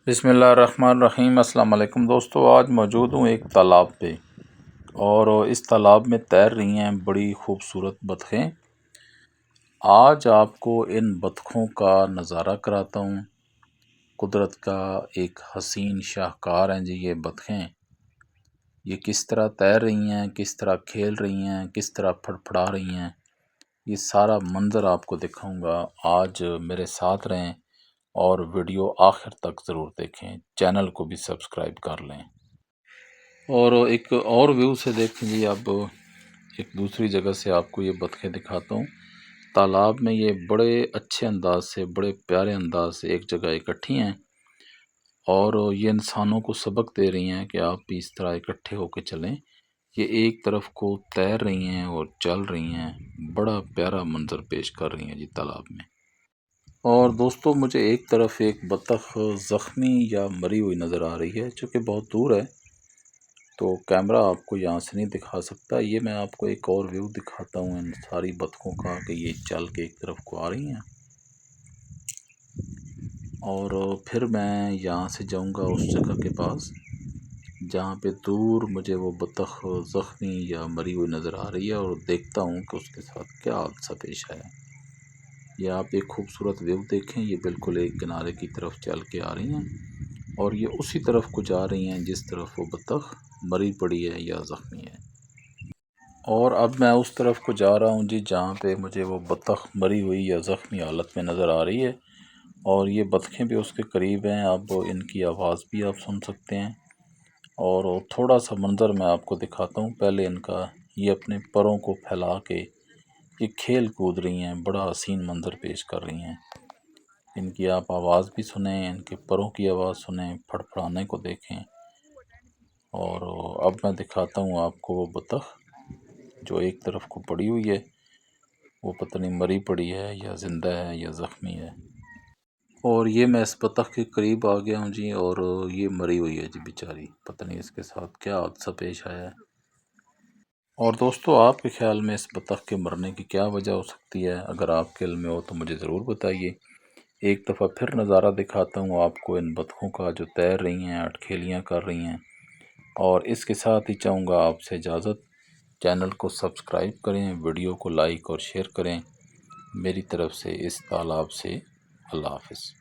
بسم اللہ الرحمن الرحیم۔ السلام علیکم دوستو، آج موجود ہوں ایک تالاب پہ اور اس تالاب میں تیر رہی ہیں بڑی خوبصورت بطخیں۔ آج آپ کو ان بطخوں کا نظارہ کراتا ہوں۔ قدرت کا ایک حسین شاہکار ہیں جی یہ بطخیں۔ یہ کس طرح تیر رہی ہیں، کس طرح کھیل رہی ہیں، کس طرح پھڑپھڑا رہی ہیں، یہ سارا منظر آپ کو دکھاؤں گا۔ آج میرے ساتھ رہیں اور ویڈیو آخر تک ضرور دیکھیں، چینل کو بھی سبسکرائب کر لیں۔ اور ایک اور ویو سے دیکھیں جی، اب ایک دوسری جگہ سے آپ کو یہ بطخیں دکھاتا ہوں۔ تالاب میں یہ بڑے اچھے انداز سے، بڑے پیارے انداز سے ایک جگہ اکٹھی ہیں اور یہ انسانوں کو سبق دے رہی ہیں کہ آپ بھی اس طرح اکٹھے ہو کے چلیں۔ یہ ایک طرف کو تیر رہی ہیں اور چل رہی ہیں، بڑا پیارا منظر پیش کر رہی ہیں جی تالاب میں۔ اور دوستو، مجھے ایک طرف ایک بطخ زخمی یا مری ہوئی نظر آ رہی ہے، چونکہ بہت دور ہے تو کیمرہ آپ کو یہاں سے نہیں دکھا سکتا۔ یہ میں آپ کو ایک اور ویو دکھاتا ہوں ان ساری بطخوں کا کہ یہ چل کے ایک طرف کو آ رہی ہیں، اور پھر میں یہاں سے جاؤں گا اس جگہ کے پاس جہاں پہ دور مجھے وہ بطخ زخمی یا مری ہوئی نظر آ رہی ہے، اور دیکھتا ہوں کہ اس کے ساتھ کیا حادثہ پیش آیا۔ یہ آپ ایک خوبصورت ویو دیکھیں، یہ بالکل ایک کنارے کی طرف چل کے آ رہی ہیں اور یہ اسی طرف کو جا رہی ہیں جس طرف وہ بطخ مری پڑی ہے یا زخمی ہے۔ اور اب میں اس طرف کو جا رہا ہوں جی جہاں پہ مجھے وہ بطخ مری ہوئی یا زخمی حالت میں نظر آ رہی ہے، اور یہ بطخیں بھی اس کے قریب ہیں۔ اب ان کی آواز بھی آپ سن سکتے ہیں، اور تھوڑا سا منظر میں آپ کو دکھاتا ہوں پہلے ان کا۔ یہ اپنے پروں کو پھیلا کے یہ کھیل کود رہی ہیں، بڑا حسین منظر پیش کر رہی ہیں۔ ان کی آپ آواز بھی سنیں، ان کے پروں کی آواز سنیں، پھڑپھڑانے کو دیکھیں۔ اور اب میں دکھاتا ہوں آپ کو وہ بطخ جو ایک طرف کو پڑی ہوئی ہے، وہ پتہ نہیں مری پڑی ہے یا زندہ ہے یا زخمی ہے۔ اور یہ میں اس بطخ کے قریب آ گیا ہوں جی، اور یہ مری ہوئی ہے جی بیچاری، پتہ نہیں اس کے ساتھ کیا حادثہ پیش آیا ہے۔ اور دوستو، آپ کے خیال میں اس بطخ کے مرنے کی کیا وجہ ہو سکتی ہے؟ اگر آپ کے علم میں ہو تو مجھے ضرور بتائیے۔ ایک دفعہ پھر نظارہ دکھاتا ہوں آپ کو ان بطخوں کا جو تیر رہی ہیں، اٹکھیلیاں کر رہی ہیں، اور اس کے ساتھ ہی چاہوں گا آپ سے اجازت۔ چینل کو سبسکرائب کریں، ویڈیو کو لائک اور شیئر کریں۔ میری طرف سے اس تالاب سے اللہ حافظ۔